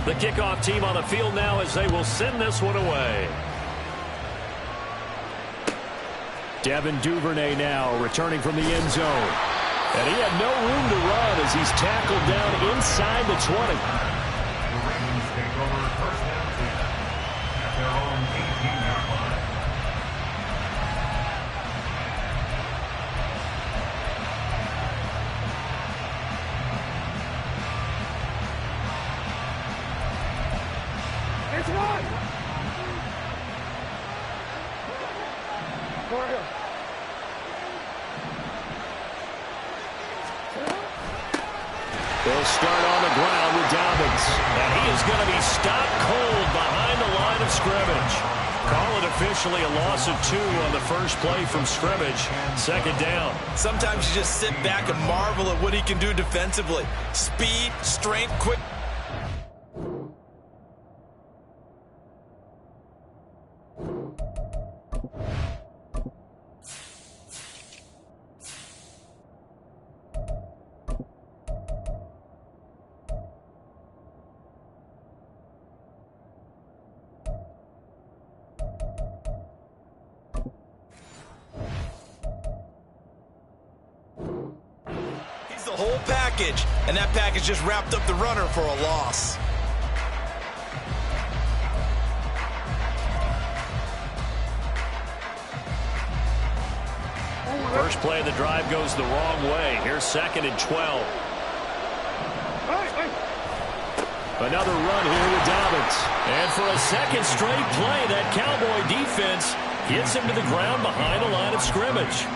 The kickoff team on the field now as they will send this one away. Devin Duvernay now returning from the end zone. And he had no room to run as he's tackled down inside the 20. The Ravens take over first down at their own 18-yard line. It's one. They'll start on the ground with Dobbins. And he is going to be stopped cold behind the line of scrimmage. Call it officially a loss of 2 on the first play from scrimmage. Second down. Sometimes you just sit back and marvel at what he can do defensively. Speed, strength, quick. The whole package, and that package just wrapped up the runner for a loss. First play of the drive goes the wrong way. Here's 2nd and 12. Another run here with Dobbins. And for a second straight play, that Cowboy defense gets him to the ground behind the line of scrimmage.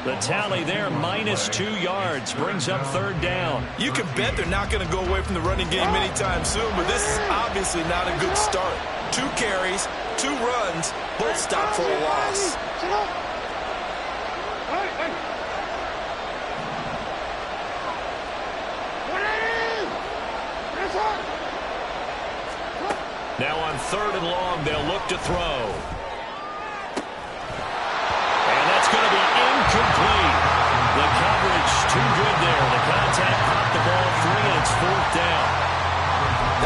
The tally there, -2 yards, brings up 3rd down. You can bet they're not going to go away from the running game anytime soon, but this is obviously not a good start. 2 carries, 2 runs, both stopped for a loss. Now on 3rd and long, they'll look to throw. Going to be incomplete. The coverage too good there. The contact popped the ball free, and it's 4th down.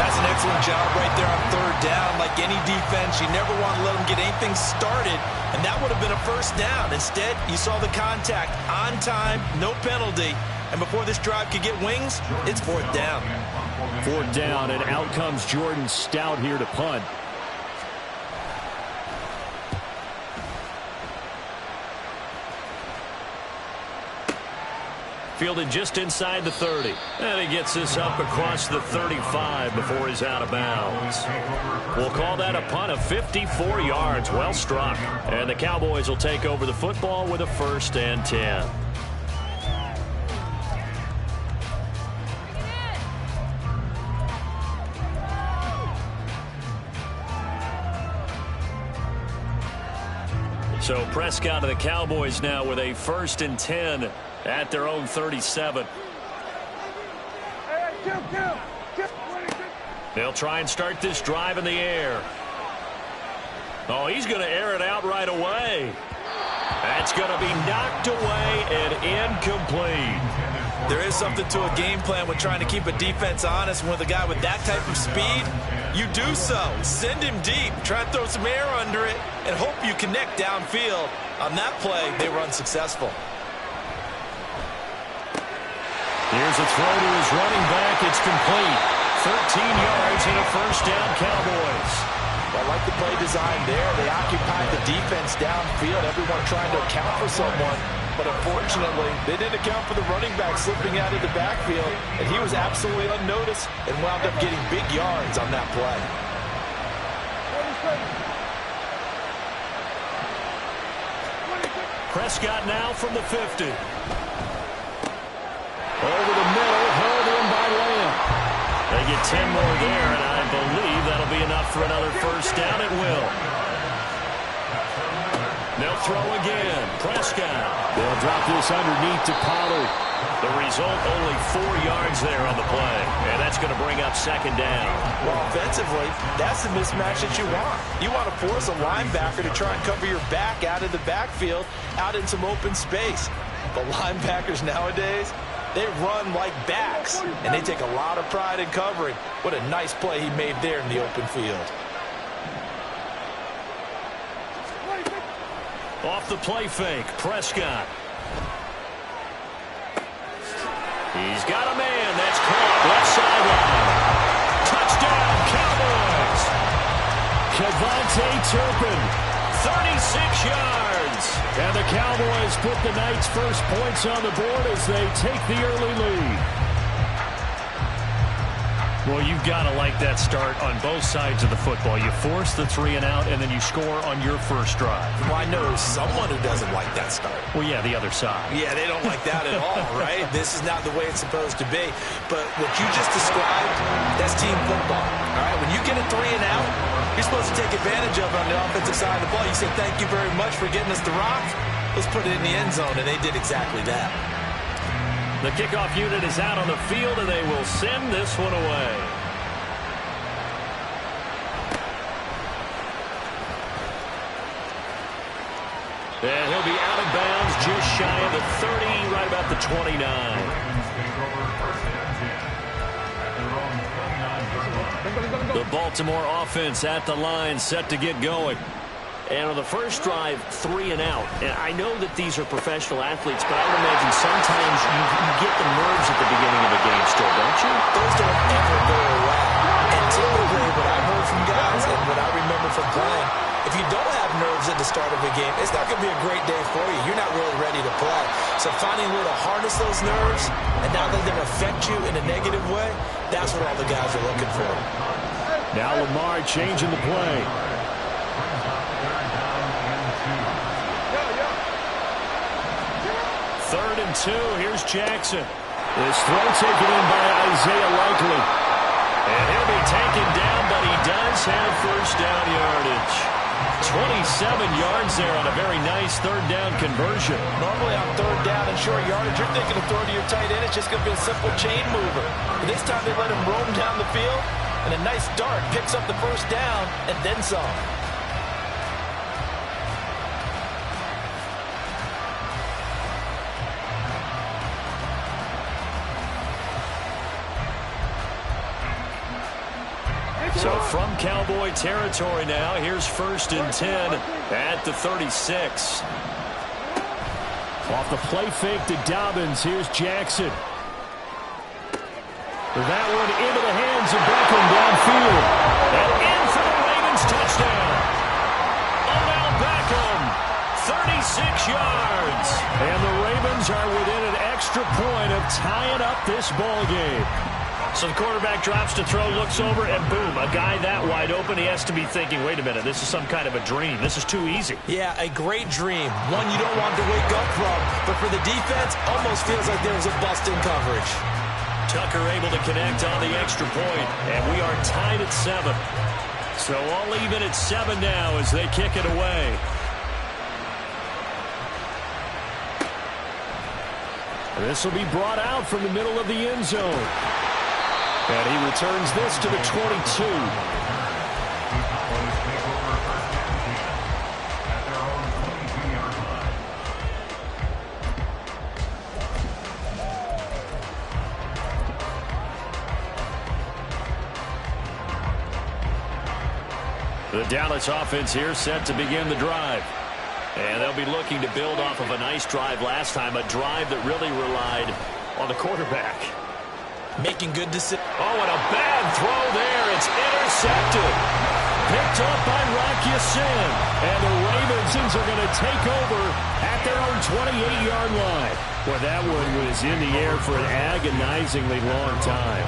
That's an excellent job right there on 3rd down. Like any defense, you never want to let them get anything started, and that would have been a 1st down. Instead, you saw the contact on time, no penalty, and before this drive could get wings, it's 4th down. 4th down, and out comes Jordan Stout here to punt. Fielded just inside the 30. And he gets this up across the 35 before he's out of bounds. We'll call that a punt of 54 yards. Well struck. And the Cowboys will take over the football with a 1st and 10. So Prescott to the Cowboys now with a 1st and 10 at their own 37. They'll try and start this drive in the air. Oh, he's going to air it out right away. That's going to be knocked away and incomplete. There is something to a game plan when trying to keep a defense honest. And with a guy with that type of speed, you do so. Send him deep. Try to throw some air under it and hope you connect downfield. On that play, they were unsuccessful. Here's a throw to his running back. It's complete. 13 yards and a 1st down, Cowboys. Well, like the play design there, they occupied the defense downfield, everyone trying to account for someone. But unfortunately, they didn't account for the running back slipping out of the backfield, and he was absolutely unnoticed and wound up getting big yards on that play. Prescott now from the 50. Over the middle, held in by Lamb. They get 10 more there, and I believe that'll be enough for another 1st down. It will. They'll throw again. Prescott. They'll drop this underneath to Pollard. The result, only 4 yards there on the play, and that's going to bring up 2nd down. Well, offensively, that's the mismatch that you want. You want to force a linebacker to try and cover your back out of the backfield, out in some open space. But linebackers nowadays, They run like backs, and they take a lot of pride in covering. What a nice play he made there in the open field. Off the play fake, Prescott. He's got a man. That's caught. Left sideline. Touchdown, Cowboys. Kevontae Turpin, 36 yards. And the Cowboys put the night's first points on the board as they take the early lead. Well, you've got to like that start on both sides of the football. You force the 3 and out, and then you score on your first drive. Well, I know someone who doesn't like that start. Well, yeah, the other side. Yeah, they don't like that at all, right? This is not the way it's supposed to be. But what you just described, that's team football. All right, when you get a 3 and out, you're supposed to take advantage of it on the offensive side of the ball. You say, thank you very much for getting us the rock. Let's put it in the end zone, and they did exactly that. The kickoff unit is out on the field, and they will send this one away. And he'll be out of bounds just shy of the 30, right about the 29. The Baltimore offense at the line, set to get going. And on the first drive, 3 and out. And I know that these are professional athletes, but I would imagine sometimes you get the nerves at the beginning of a game still, don't you? Those don't ever go away. And typically what I heard from guys and what I remember from playing, if you don't have nerves at the start of a game, it's not going to be a great day for you. You're not really ready to play. So finding a way to harness those nerves and not let them affect you in a negative way, that's what all the guys are looking for. Now Lamar changing the play. Third and 2. Here's Jackson. This throw taken in by Isaiah Likely. And he'll be taken down, but he does have first down yardage. 27 yards there on a very nice third down conversion. Normally on third down and short yardage, you're thinking of throwing to your tight end. It's just going to be a simple chain mover. But this time they let him roam down the field, and a nice dart picks up the first down and then some. So from Cowboy territory now, here's 1st and 10 at the 36. Off the play fake to Dobbins, here's Jackson. That one into the hands of Beckham downfield. And in for the Ravens touchdown. Odell Beckham, 36 yards. And the Ravens are within an extra point of tying up this ball game. So the quarterback drops to throw, looks over, and boom, a guy that wide open, he has to be thinking, wait a minute, this is some kind of a dream. This is too easy. Yeah, a great dream. One you don't want to wake up from. But for the defense, almost feels like there was a bust in coverage. Tucker able to connect on the extra point, and we are tied at 7. So all even at 7 now as they kick it away. This will be brought out from the middle of the end zone. And he returns this to the 22. The Dallas offense here set to begin the drive. And they'll be looking to build off of a nice drive last time, a drive that really relied on the quarterback. Making good decisions. Oh, and a bad throw there. It's intercepted. Picked up by Rock Ya-Sin. And the Ravens are going to take over at their own 28-yard line. Well, that one was in the air for an agonizingly long time.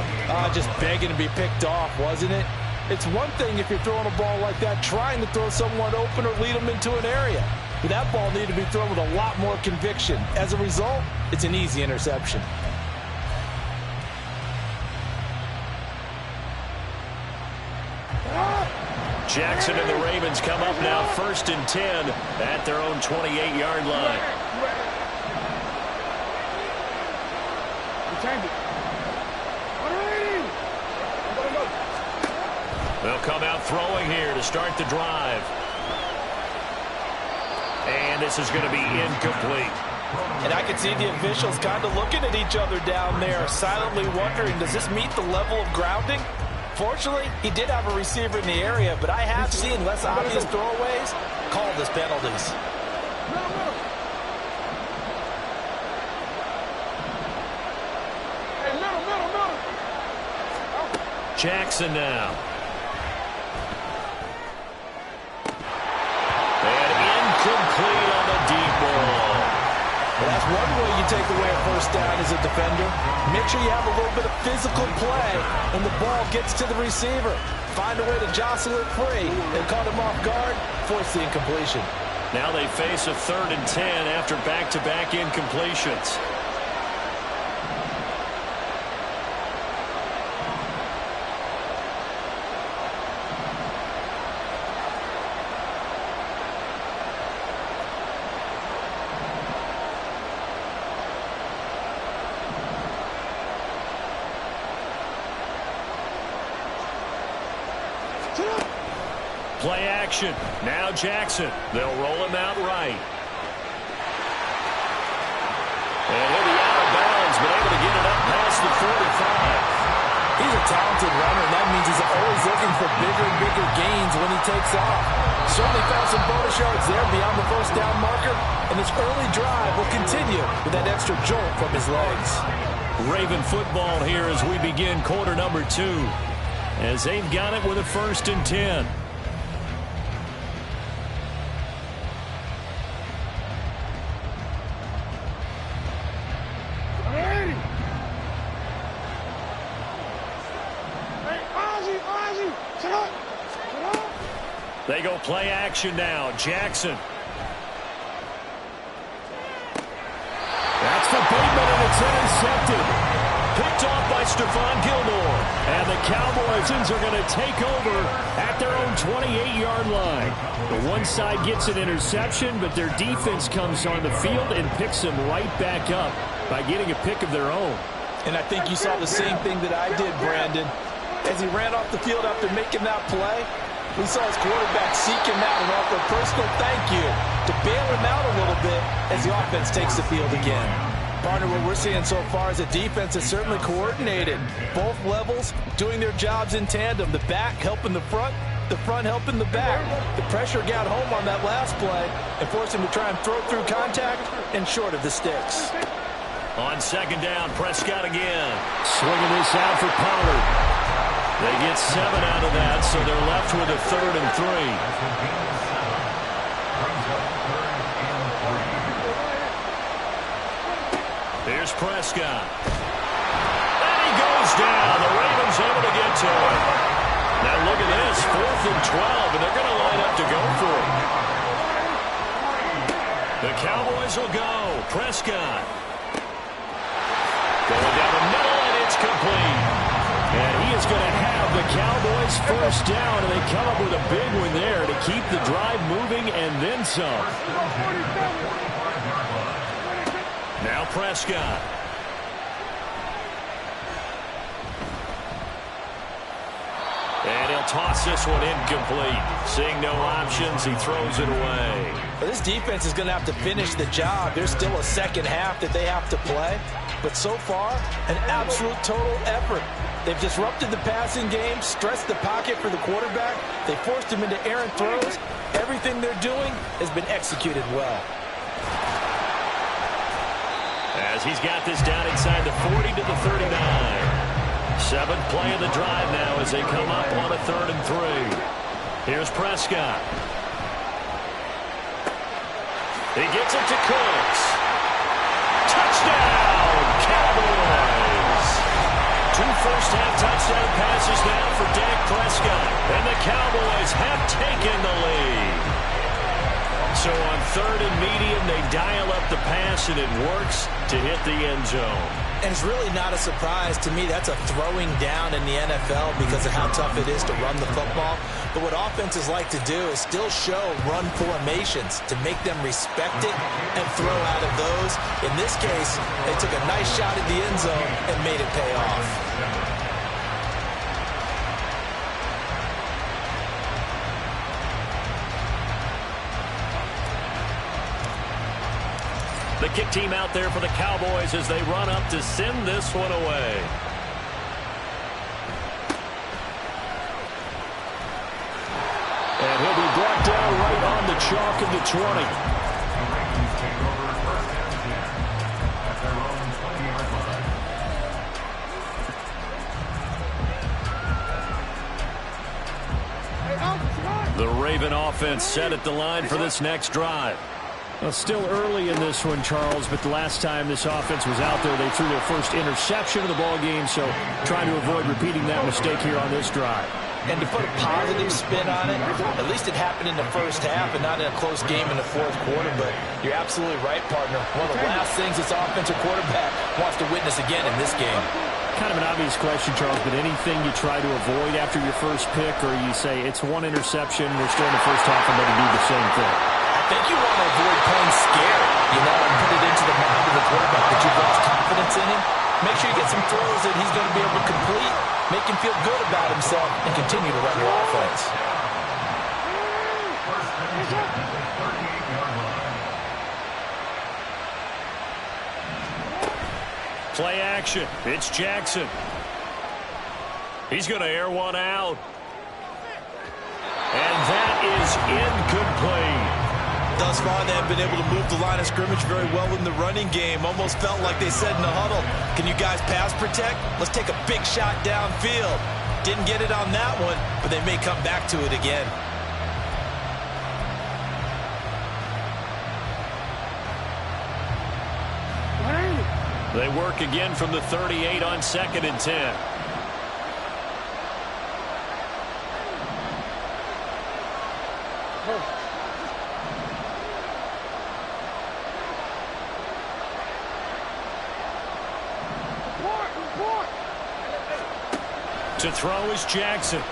Just begging to be picked off, wasn't it? It's one thing if you're throwing a ball like that, trying to throw someone open or lead them into an area. But that ball needed to be thrown with a lot more conviction. As a result, it's an easy interception. Jackson and the Ravens come up now 1st and 10 at their own 28-yard line. They'll come out throwing here to start the drive. And this is going to be incomplete. And I could see the officials kind of looking at each other down there, silently wondering, does this meet the level of grounding? Fortunately, he did have a receiver in the area, but I have seen less obvious throwaways called as penalties. Jackson now. And incomplete on the deep ball. Well, that's one way you take away a first down as a defender. Make sure you have a little bit of physical play when the ball gets to the receiver. Find a way to jostle it free. They caught him off guard, force the incompletion. Now they face a 3rd and 10 after back-to-back incompletions. Play action. Now Jackson. They'll roll him out right. And he'll be out of bounds, but able to get it up past the 45. He's a talented runner, and that means he's always looking for bigger and bigger gains when he takes off. Certainly found some bonus yards there beyond the first down marker, and this early drive will continue with that extra jolt from his legs. Raven football here as we begin quarter number 2, as they've got it with a 1st and 10. They go play action now. Jackson. That's for Bateman, and it's intercepted. Picked off by Stephon Gilmore. And the Cowboys are going to take over at their own 28-yard line. The one side gets an interception, but their defense comes on the field and picks them right back up by getting a pick of their own. And I think you saw the same thing that I did, Brandon. As he ran off the field after making that play, we saw his quarterback seek him out and offer a personal thank you to bail him out a little bit as the offense takes the field again. Partner, what we're seeing so far is a defense that's certainly coordinated. Both levels doing their jobs in tandem. The back helping the front helping the back. The pressure got home on that last play and forced him to try and throw through contact and short of the sticks. On 2nd down, Prescott again. Swinging this out for Pollard. They get 7 out of that, so they're left with a 3rd and 3. Here's Prescott. And he goes down. The Ravens able to get to him. Now look at this, 4th and 12, and they're going to line up to go for it. The Cowboys will go. Prescott. Going down the middle, and it's complete. And he is going to have the Cowboys 1st down, and they come up with a big one there to keep the drive moving and then some. Now Prescott. And he'll toss this one incomplete. Seeing no options, he throws it away. Well, this defense is going to have to finish the job. There's still a second half that they have to play. But so far, an absolute total effort. They've disrupted the passing game, stressed the pocket for the quarterback. They forced him into errant throws. Everything they're doing has been executed well. As he's got this down inside the 40 to the 39. 7th play of the drive now as they come up on a 3rd and 3. Here's Prescott. He gets it to Cooks. Touchdown, Cowboys! 2 first-half touchdown passes now for Dak Prescott. And the Cowboys have taken the lead. So on 3rd and medium, they dial up the pass, and it works to hit the end zone. And it's really not a surprise to me. That's a throwing down in the NFL because of how tough it is to run the football. But what offenses like to do is still show run formations to make them respect it and throw out of those. In this case, they took a nice shot at the end zone and made it pay off. The kick team out there for the Cowboys as they run up to send this one away. And he'll be brought down right on the chalk of the 20. The Ravens take over first and 10 at their own 20-yard line. The Raven offense set at the line for this next drive. Well, still early in this one, Charles, but the last time this offense was out there, they threw their first interception of the ball game, so trying to avoid repeating that mistake here on this drive. And to put a positive spin on it, at least it happened in the first half and not in a close game in the fourth quarter. But you're absolutely right, partner. One of the last things this offensive quarterback wants to witness again in this game. Kind of an obvious question, Charles, but anything you try to avoid after your first pick, or you say it's one interception, we're still in the first half, and then you do the same thing? I think you want to avoid playing scared, and put it into the mind of the quarterback that you've lost confidence in him. Make sure you get some throws that he's going to be able to complete, make him feel good about himself, and continue to run your offense. Play action. It's Jackson. He's going to air one out. And that is incomplete. Thus far, they have been able to move the line of scrimmage very well in the running game. Almost felt like they said in the huddle, can you guys pass protect? Let's take a big shot downfield. Didn't get it on that one, but they may come back to it again. They work again from the 38 on 2nd and 10. To throw is Jackson.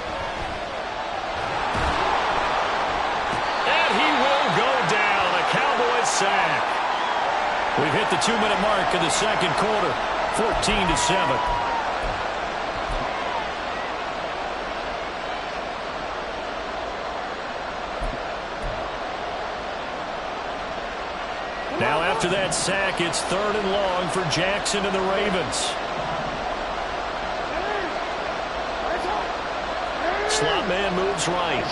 And he will go down. A Cowboys sack. We've hit the 2-minute mark in the second quarter. 14-7. Now after that sack, it's 3rd and long for Jackson and the Ravens. Slot man moves right.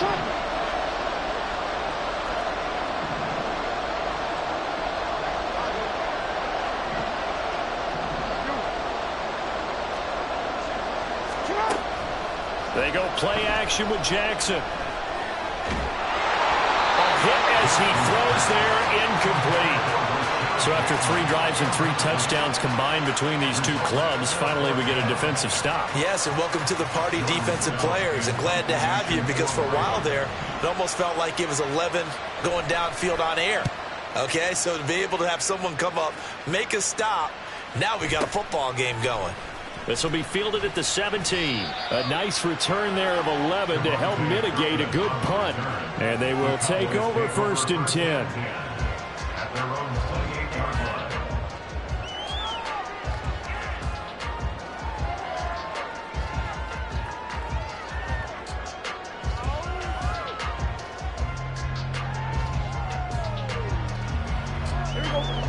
They go play action with Jackson. A hit as he throws there, incomplete. So after 3 drives and 3 touchdowns combined between these two clubs, finally we get a defensive stop. Yes, and welcome to the party, defensive players. And glad to have you, because for a while there, it almost felt like it was 11 going downfield on air. Okay, so to be able to have someone come up, make a stop, now we got a football game going. This will be fielded at the 17. A nice return there of 11 to help mitigate a good punt. And they will take over 1st and 10. At their own 28-yard line.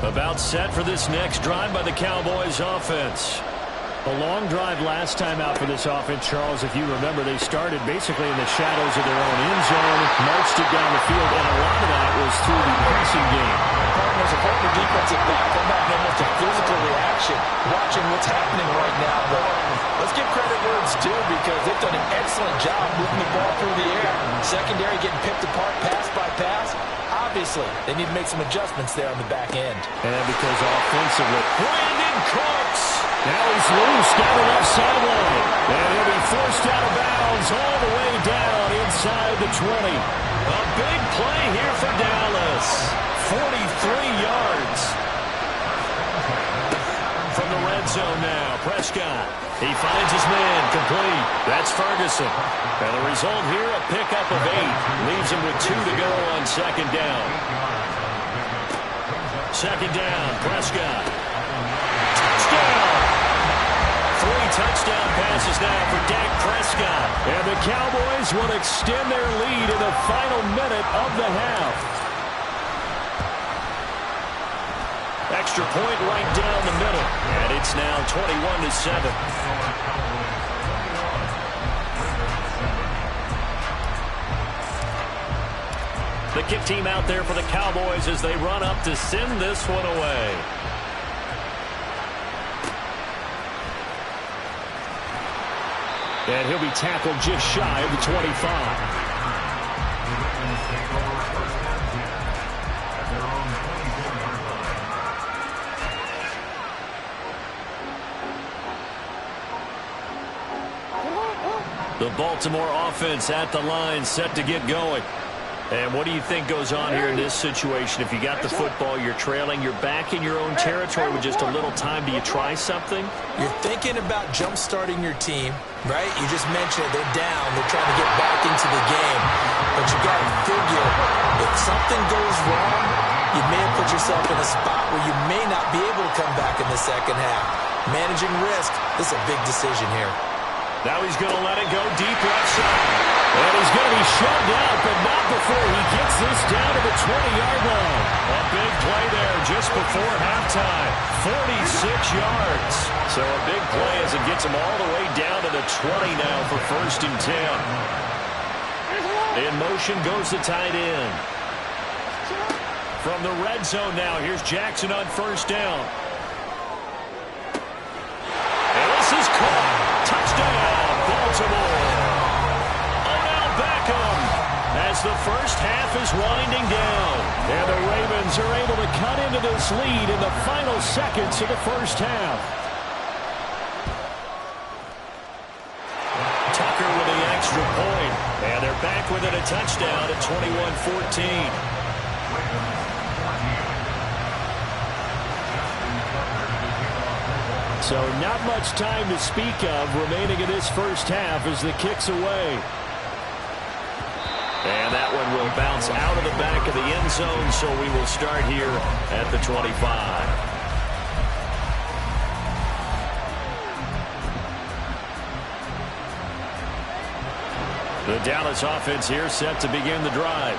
About set for this next drive by the Cowboys offense. A long drive last time out for this offense, Charles. If you remember, they started basically in the shadows of their own end zone, marched it down the field, and a lot of that was through the passing game. Partners, a former defensive back, they're having almost a physical reaction watching what's happening right now. But let's give credit where it's due, because they've done an excellent job moving the ball through the air. Secondary getting picked apart pass by pass. Obviously, they need to make some adjustments there on the back end. And because offensively, Brandon Cooks. now he's loose down the left sideline. And he'll be forced out of bounds all the way down inside the 20. A big play here for Dallas. 43 yards. From the red zone now, Prescott. He finds his man, complete. That's Ferguson. And the result here, a pickup of 8. Leaves him with 2 to go on 2nd down. 2nd down, Prescott. Touchdown! 3 touchdown passes now for Dak Prescott. And the Cowboys will extend their lead in the final minute of the half. extra point right down the middle. And it's now 21-7. The kick team out there for the Cowboys as they run up to send this one away. And he'll be tackled just shy of the 25. The Baltimore offense at the line, set to get going. And what do you think goes on here in this situation? If you got the football, you're trailing, you're back in your own territory with just a little time. Do you try something? You're thinking about jump-starting your team, right? You just mentioned it. They're down. They're trying to get back into the game. But you got to figure, if something goes wrong, you may have put yourself in a spot where you may not be able to come back in the second half. Managing risk, this is a big decision here. Now he's going to let it go deep left side. And he's going to be shoved out, but not before he gets this down to the 20-yard line. A big play there just before halftime. 46 yards. So a big play as it gets him all the way down to the 20 now for 1st and 10. In motion goes the tight end. From the red zone now, here's Jackson on 1st down. And this is caught. Touchdown, Baltimore. As the first half is winding down. And the Ravens are able to cut into this lead in the final seconds of the first half. Tucker with the extra point. And they're back with it, a touchdown at 21-14. So not much time to speak of remaining in this first half as the kick's away. And that one will bounce out of the back of the end zone, so we will start here at the 25. The Dallas offense here set to begin the drive.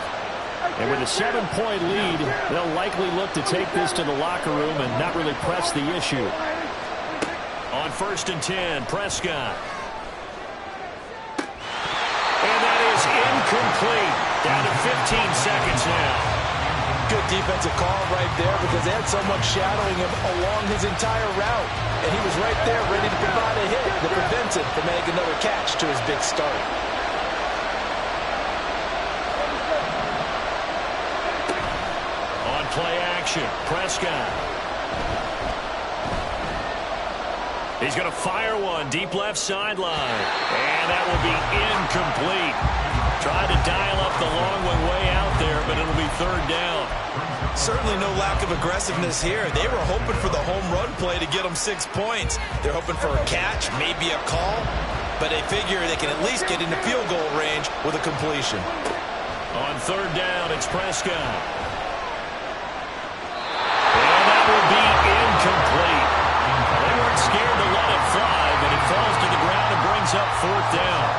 And with a 7-point lead, they'll likely look to take this to the locker room and not really press the issue. On 1st and 10, Prescott. And that is incomplete. Down to 15 seconds now. Good defensive call right there because they had someone shadowing him along his entire route. And he was right there ready to provide a hit that prevents him from making another catch to his big start. On play action, Prescott. He's going to fire one deep left sideline. And that will be incomplete. Tried to dial up the long one way out there, but it'll be 3rd down. Certainly no lack of aggressiveness here. They were hoping for the home run play to get them 6 points. They're hoping for a catch, maybe a call, but they figure they can at least get into field goal range with a completion. On 3rd down, it's Prescott. And that will be incomplete. They weren't scared to let it fly, but it falls to the ground and brings up 4th down.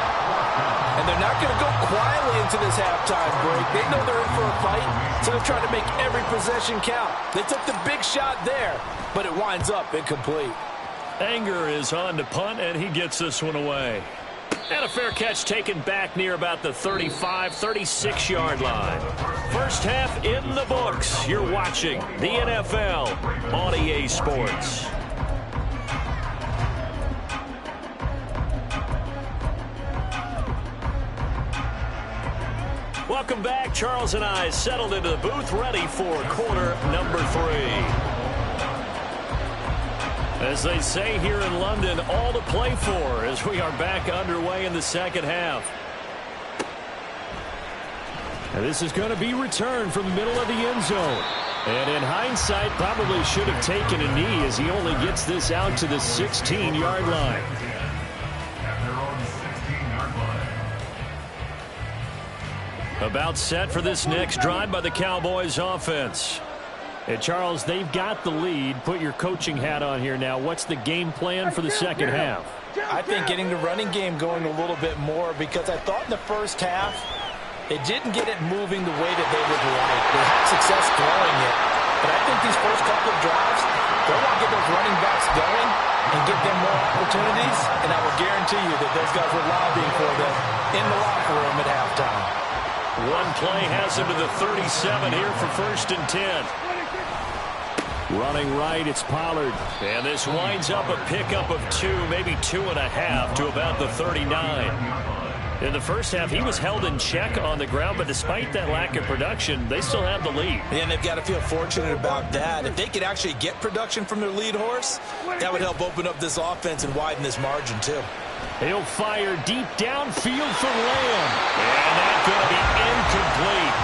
And they're not going to go quietly into this halftime break. They know they're in for a fight, so they're trying to make every possession count. They took the big shot there, but it winds up incomplete. Anger is on to punt, and he gets this one away. And a fair catch taken back near about the 35, 36-yard line. First half in the books. You're watching the NFL on EA Sports. Welcome back. Charles and I settled into the booth, ready for quarter number 3. As they say here in London, all to play for as we are back underway in the second half. And this is going to be returned from the middle of the end zone. And in hindsight, probably should have taken a knee as he only gets this out to the 16-yard line. About set for this next drive by the Cowboys offense. And Charles, they've got the lead. Put your coaching hat on here now. What's the game plan for the second half? I think getting the running game going a little bit more because I thought in the first half it didn't get it moving the way that they would like. They had success throwing it, But I think these first couple of drives, they'll want to get those running backs going and give them more opportunities, and I will guarantee you that those guys were lobbying for them in the locker room at halftime. One play has him to the 37 here for 1st and 10. Running right, it's Pollard. And this winds up a pickup of 2, maybe 2.5 to about the 39. In the first half, he was held in check on the ground, but despite that lack of production, they still have the lead. And they've got to feel fortunate about that. If they could actually get production from their lead horse, that would help open up this offense and widen this margin, too. He'll fire deep downfield for Lamb. And that's going to be incomplete.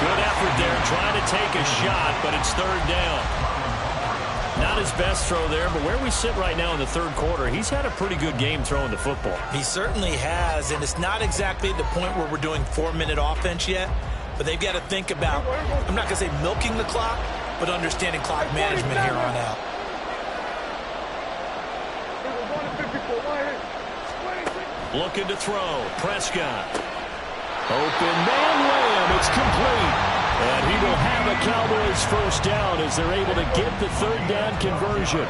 Good effort there, trying to take a shot, but it's 3rd down. Not his best throw there, but where we sit right now in the 3rd quarter, he's had a pretty good game throwing the football. He certainly has, and it's not exactly the point where we're doing 4-minute offense yet, but they've got to think about, I'm not going to say milking the clock, but understanding clock management here on out. Looking to throw. Prescott. Open man, Lamb. It's complete. And he will have a Cowboys 1st down as they're able to get the 3rd down conversion.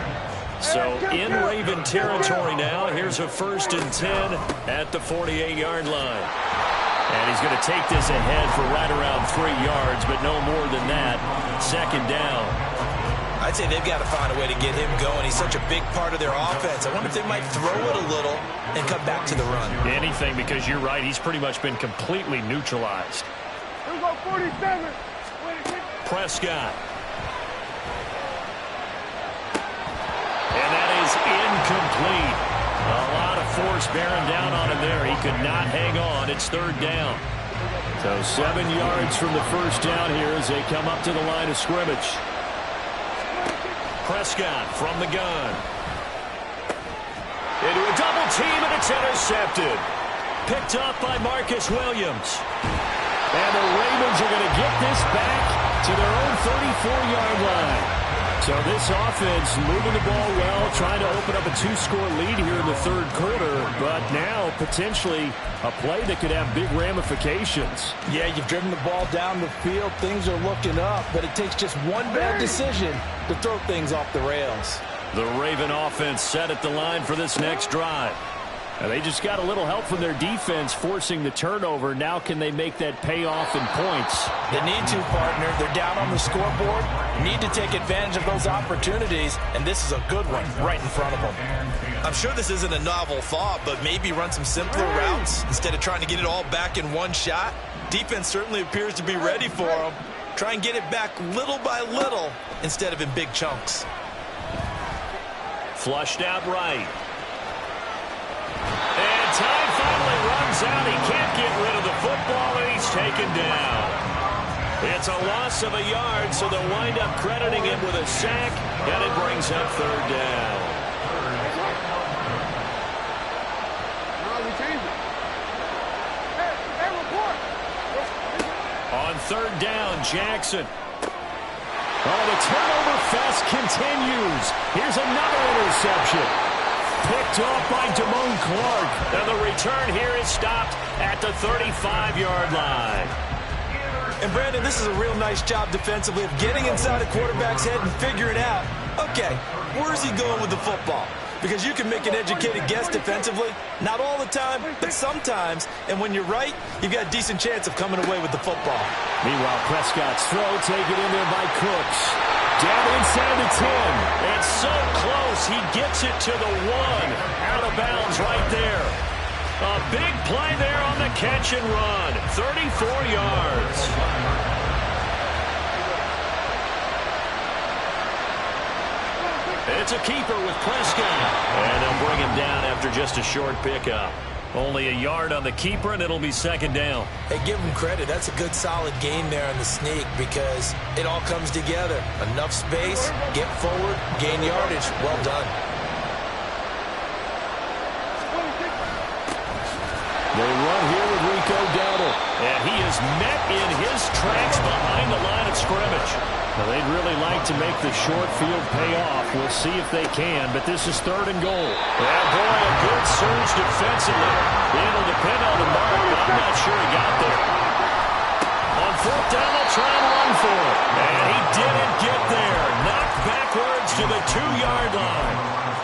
So in Raven territory now. Here's a 1st and 10 at the 48-yard line. And he's going to take this ahead for right around 3 yards, but no more than that. 2nd down. I'd say they've got to find a way to get him going. He's such a big part of their offense. I wonder if they might throw it a little and come back to the run. Anything, because you're right. He's pretty much been completely neutralized. Here's our 47. Prescott. And that is incomplete. A lot of force bearing down on him there. He could not hang on. It's 3rd down. So 7 yards from the 1st down here as they come up to the line of scrimmage. Prescott from the gun. Into a double team, and it's intercepted. Picked up by Marcus Williams. And the Ravens are going to get this back to their own 34-yard line. So this offense moving the ball well, trying to open up a 2-score lead here in the 3rd quarter, but now potentially a play that could have big ramifications. Yeah, you've driven the ball down the field. Things are looking up, but it takes just one bad decision to throw things off the rails. The Raven offense set at the line for this next drive. And they just got a little help from their defense forcing the turnover. Now can they make that pay off in points? They need to, partner. They're down on the scoreboard. Need to take advantage of those opportunities, and this is a good one right in front of them. I'm sure this isn't a novel thought, but maybe run some simpler routes instead of trying to get it all back in one shot. Defense certainly appears to be ready for them. Try and get it back little by little instead of in big chunks. Flushed out right. And time finally runs out. He can't get rid of the football, and he's taken down. It's a loss of a yard, so they'll wind up crediting him with a sack, and it brings up 3rd down. On 3rd down, Jackson. Oh, the turnover fest continues. Here's another interception. Picked off by Damone Clark. And the return here is stopped at the 35-yard line. And, Brandon, this is a real nice job defensively of getting inside a quarterback's head and figuring out, okay, where's he going with the football? Because you can make an educated guess defensively. Not all the time, but sometimes. And when you're right, you've got a decent chance of coming away with the football. Meanwhile, Prescott's throw taken in there by Cooks. Down inside the 10. It's so close. He gets it to the 1. Out of bounds right there. A big play there on the catch and run. 34 yards. It's a keeper with Prescott. And they'll bring him down after just a short pickup. Only a yard on the keeper, and it'll be 2nd down. Hey, give him credit. That's a good, solid game there on the sneak because it all comes together. Enough space, get forward, gain yardage. Well done. They run here with Rico Dowdle. And he is met in his tracks behind the line of scrimmage. Well, they'd really like to make the short field pay off. We'll see if they can, but this is 3rd and goal. And boy, a good surge defensively. Able to pin on the mark, but I'm not sure he got there. On fourth down, they'll try and run for it. And he didn't get there. Knocked backwards to the 2-yard line.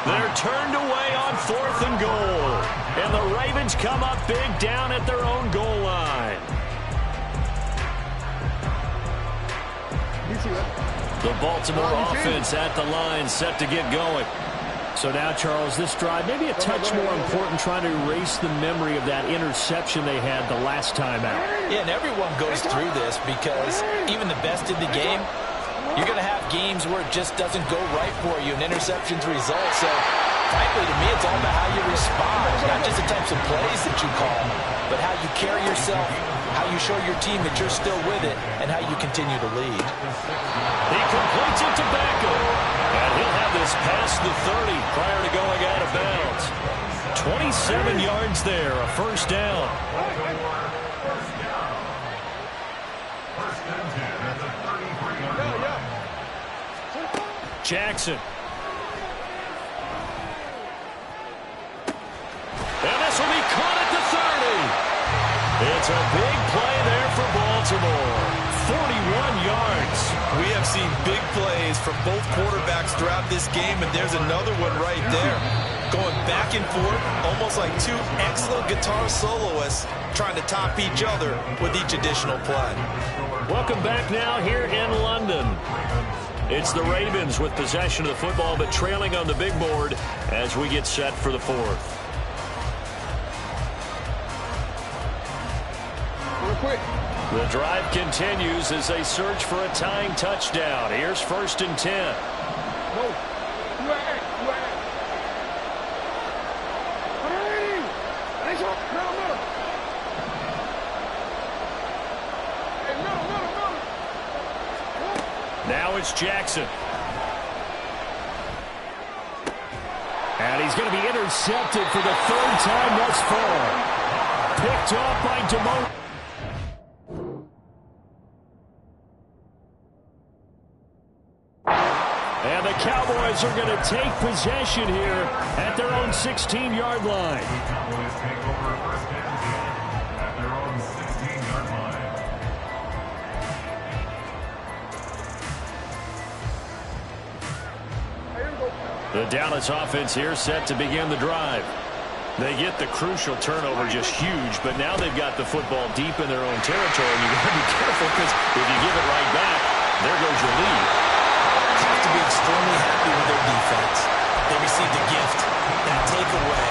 They're turned away on 4th and goal. And the Ravens come up big down at their own goal line. The Baltimore offense at the line, set to get going. So now, Charles, this drive maybe a touch more important, trying to erase the memory of that interception they had the last time out. Yeah, and everyone goes through this because even the best in the game, you're going to have games where it just doesn't go right for you, and interceptions result. So, frankly, to me, it's all about how you respond, not just the types of plays that you call, but how you carry yourself, how you show your team that you're still with it, and how you continue to lead. He completes it to Beckham. And he'll have this past the 30 prior to going out of bounds. 27 yards there, a first down. Jackson. And this will be caught at the 30. It's a big play there for Baltimore. 41 yards. We have seen big plays from both quarterbacks throughout this game, and there's another one right there. Going back and forth, almost like two excellent guitar soloists trying to top each other with each additional play. Welcome back now here in London. It's the Ravens with possession of the football, but trailing on the big board as we get set for the 4th. Real quick. The drive continues as they search for a tying touchdown. Here's 1st and 10. No. You at. Hey, no. Now it's Jackson. And he's going to be intercepted for the 3rd time thus far. Picked off by DeMo. And the Cowboys are going to take possession here at their own 16-yard line. Cowboys take over first down at their own 16-yard line. The Dallas offense here set to begin the drive. They get the crucial turnover, just huge, but now they've got the football deep in their own territory, and you've got to be careful because if you give it right back, there goes your lead. Have to be extremely happy with their defense. They received a gift, that takeaway.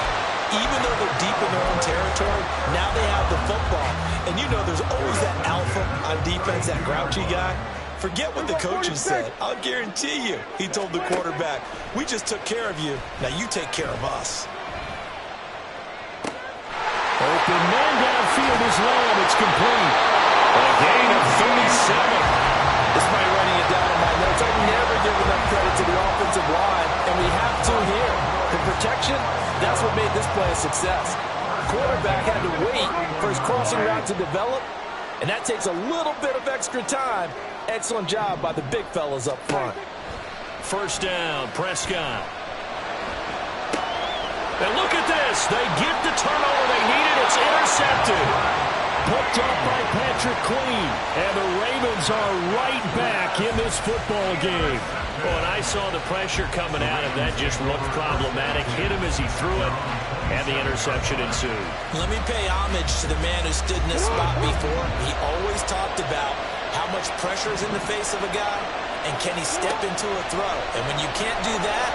Even though they're deep in their own territory, now they have the football. And you know there's always that alpha on defense, that grouchy guy. Forget what the coaches said. I'll guarantee you, he told the quarterback, we just took care of you. Now you take care of us. Open man downfield is low, and it's complete. A gain of 37. This might running it down in my notes. I never give enough credit to the offensive line, and we have to here. The protection, that's what made this play a success. Quarterback had to wait for his crossing route to develop, and that takes a little bit of extra time. Excellent job by the big fellas up front. First down, Prescott. And look at this. They get the turnover they needed. It's intercepted. Picked up by Patrick Queen. And the Ravens are right back in this football game. Well, and I saw the pressure coming out of that just looked problematic. Hit him as he threw it, and the interception ensued. Let me pay homage to the man who stood in this spot before. He always talked about how much pressure is in the face of a guy, and can he step into a throw. And when you can't do that,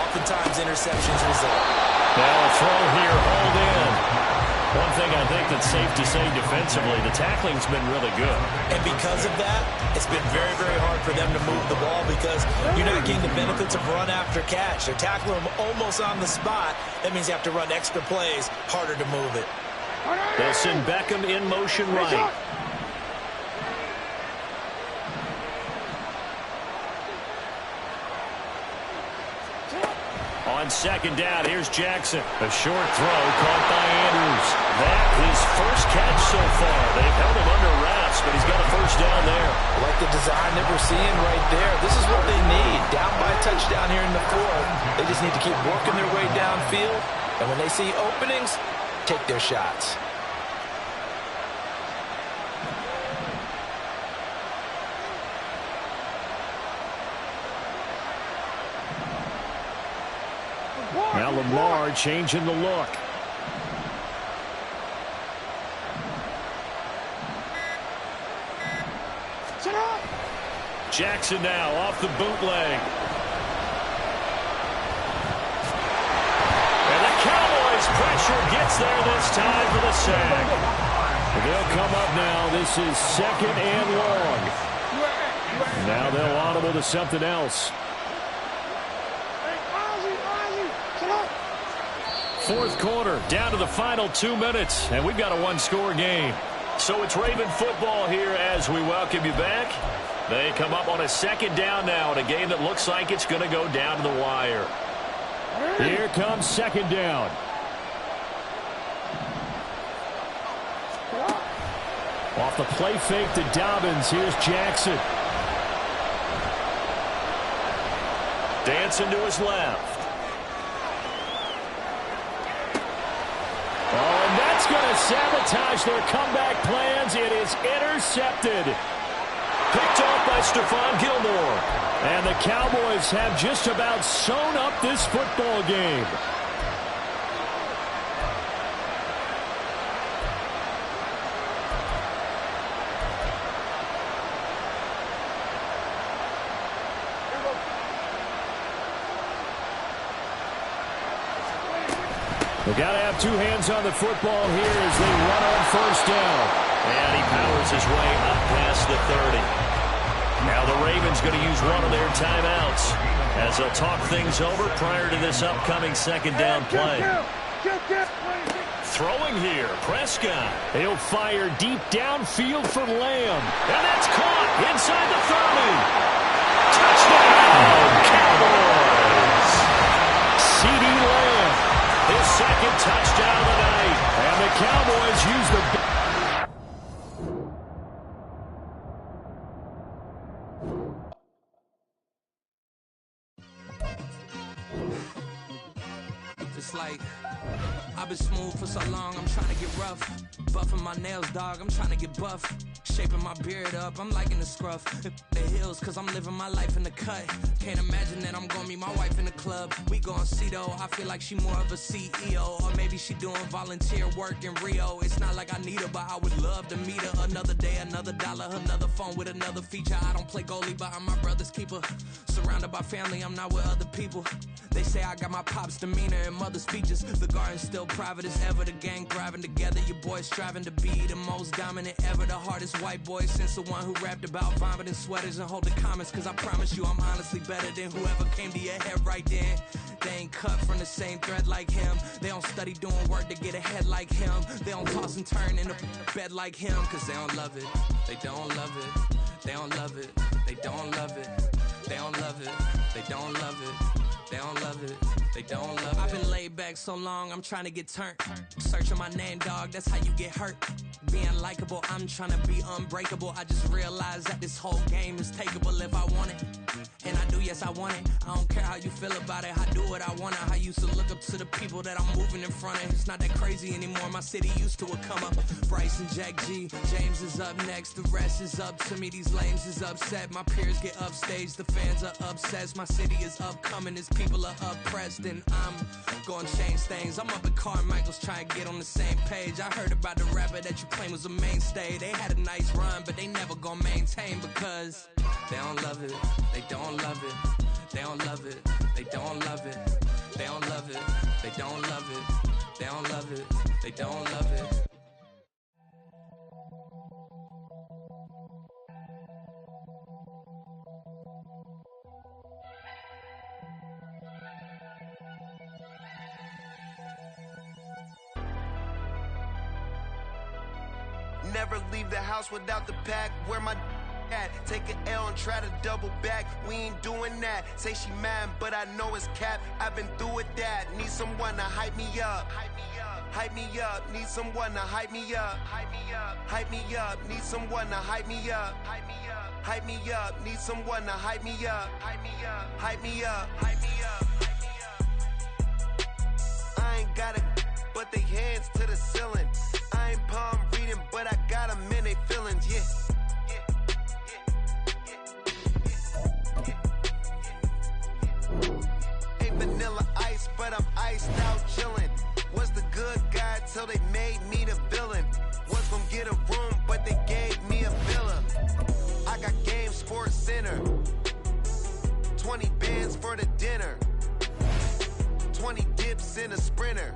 oftentimes interceptions result. Now a throw here, hauled in. One thing I think that's safe to say defensively, the tackling's been really good. And because of that, it's been very, very hard for them to move the ball because you're not getting the benefits of run after catch. They're tackling them almost on the spot. That means you have to run extra plays, harder to move it. They'll send Beckham in motion right. On second down, here's Jackson. A short throw caught by Andrews. That his first catch so far. They've held him under wraps, but he's got a first down there. Like the design that we're seeing right there. This is what they need. Down by a touchdown here in the 4th. They just need to keep working their way downfield. And when they see openings, take their shots. Lamar changing the look. Jackson now off the bootleg. And the Cowboys pressure gets there this time for the sack. They'll come up now. This is 2nd and long. Now they'll audible to something else. 4th quarter, down to the final 2 minutes, and we've got a one-score game. So it's Raven football here as we welcome you back. They come up on a 2nd down now in a game that looks like it's going to go down to the wire. Here comes 2nd down. Off the play fake to Dobbins. Here's Jackson. Dancing to his left. Oh, and that's going to sabotage their comeback plans. It is intercepted. Picked off by Stephon Gilmore. And the Cowboys have just about sewn up this football game. They've got to have two hands on the football here as they run on 1st down. And he powers his way up past the 30. Now the Ravens going to use one of their timeouts as they'll talk things over prior to this upcoming 2nd down play. Throwing here, Prescott. He'll fire deep downfield for Lamb. And that's caught inside the 30. Touchdown, Cowboys. CeeDee Lamb. His 2nd touchdown of the night. And the Cowboys use the... It's like I've been smooth for so long, I'm trying to get rough. Buffing my nails, dog, I'm trying to get buff. Shaping my beard up, I'm liking the scruff. The hills, cause I'm living my life in the cut. Can't imagine that I'm gonna meet my wife in the club. We gon' see though, I feel like she more of a CEO. Or maybe she doing volunteer work in Rio. It's not like I need her, but I would love to meet her. Another day, another dollar, another phone with another feature. I don't play goalie, but I'm my brother's keeper. Surrounded by family, I'm not with other people. They say I got my pop's demeanor and mother's features. The garden's still private as ever. The gang thriving together. Your boys striving to be the most dominant ever. The hardest white boy since the one who rapped about vomiting sweaters and holding comments. Cause I promise you I'm honestly better than whoever came to your head right then. They ain't cut from the same thread like him. They don't study doing work to get ahead like him. They don't toss and turn in the bed like him. Cause they don't love it. They don't love it. They don't love it. They don't love it. They don't love it. They don't love it. They don't love it. They don't love it. I've been laid back so long, I'm trying to get turned. Searching my name, dog, that's how you get hurt. Being likable, I'm trying to be unbreakable. I just realized that this whole game is takeable if I want it. And I do, yes, I want it. I don't care how you feel about it. I do what I want. I used to look up to the people that I'm moving in front of. It's not that crazy anymore. My city used to a come up. Bryce and Jack G. James is up next. The rest is up to me. These lames is upset. My peers get upstage. The fans are obsessed. My city is upcoming. These people are oppressed. And I'm gonna change things. I'm up at Carmichael's trying to get on the same page. I heard about the rapper that you claim was a mainstay. They had a nice run, but they never gonna maintain because they don't love it. They don't love it. They don't love it. They don't love it. They don't love it. They don't love it. They don't love it. They don't love it. Never leave the house without the pack. Where my at? Take an L and try to double back. We ain't doing that. Say she mad, but I know it's cap. I've been through with that. Need someone to hype me up. Hype me up. Need someone to hype me up. Hype me up. Need someone to hype me up. Hype me up. Need someone to hype me up. Hype me up. I ain't got it, but they hands to the ceiling. I ain't palm reading, but I got them in they feelings, yeah. Ain't vanilla ice, but I'm iced Sports Center. 20 bands for the dinner. 20 dips in a Sprinter.